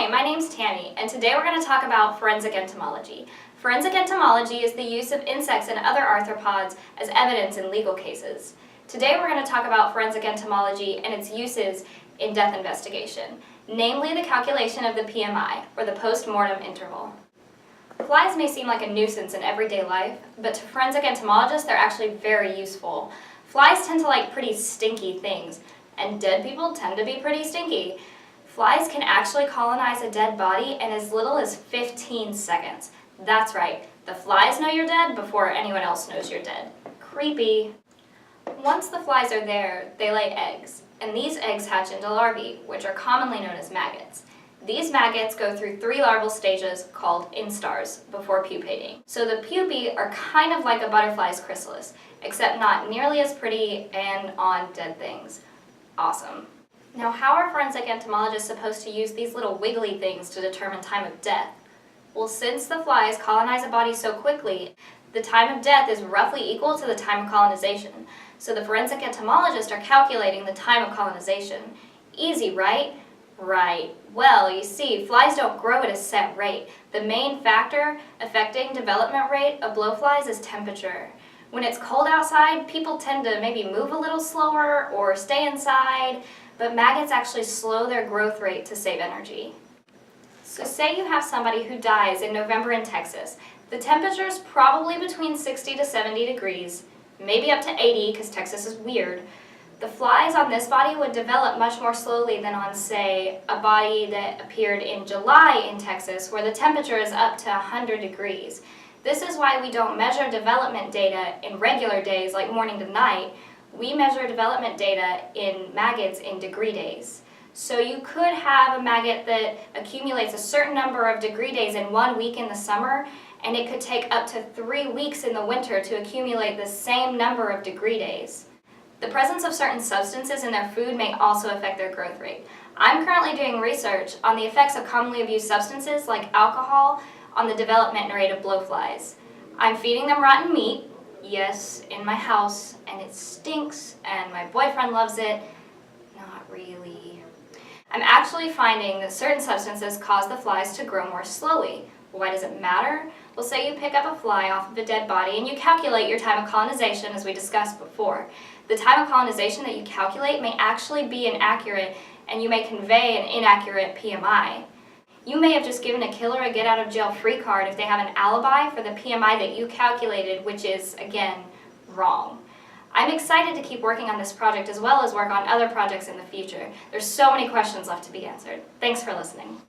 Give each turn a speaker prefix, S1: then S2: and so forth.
S1: Hi, my name's Tammy, and today we're going to talk about forensic entomology. Forensic entomology is the use of insects and other arthropods as evidence in legal cases. Today we're going to talk about forensic entomology and its uses in death investigation, namely the calculation of the PMI, or the post-mortem interval. Flies may seem like a nuisance in everyday life, but to forensic entomologists they're actually very useful. Flies tend to like pretty stinky things, and dead people tend to be pretty stinky. Flies can actually colonize a dead body in as little as 15 seconds. That's right, the flies know you're dead before anyone else knows you're dead. Creepy. Once the flies are there, they lay eggs, and these eggs hatch into larvae, which are commonly known as maggots. These maggots go through 3 larval stages called instars before pupating. So the pupae are kind of like a butterfly's chrysalis, except not nearly as pretty and on dead things. Awesome. Now, how are forensic entomologists supposed to use these little wiggly things to determine time of death? Well, since the flies colonize a body so quickly, the time of death is roughly equal to the time of colonization. So the forensic entomologists are calculating the time of colonization. Easy, right? Right. Well, you see, flies don't grow at a set rate. The main factor affecting development rate of blowflies is temperature. When it's cold outside, people tend to maybe move a little slower or stay inside, but maggots actually slow their growth rate to save energy. So say you have somebody who dies in November in Texas. The temperature is probably between 60 to 70 degrees, maybe up to 80 because Texas is weird. The flies on this body would develop much more slowly than on, say, a body that appeared in July in Texas where the temperature is up to 100 degrees. This is why we don't measure development data in regular days like morning to night. We measure development data in maggots in degree days. So you could have a maggot that accumulates a certain number of degree days in 1 week in the summer, and it could take up to 3 weeks in the winter to accumulate the same number of degree days. The presence of certain substances in their food may also affect their growth rate. I'm currently doing research on the effects of commonly abused substances like alcohol on the development rate of blowflies. I'm feeding them rotten meat, yes, in my house, and it stinks, and my boyfriend loves it. Not really. I'm actually finding that certain substances cause the flies to grow more slowly. Why does it matter? Well, say you pick up a fly off of a dead body and you calculate your time of colonization as we discussed before. The time of colonization that you calculate may actually be inaccurate, and you may convey an inaccurate PMI. You may have just given a killer a get-out-of-jail-free card if they have an alibi for the PMI that you calculated, which is, again, wrong. I'm excited to keep working on this project as well as work on other projects in the future. There's so many questions left to be answered. Thanks for listening.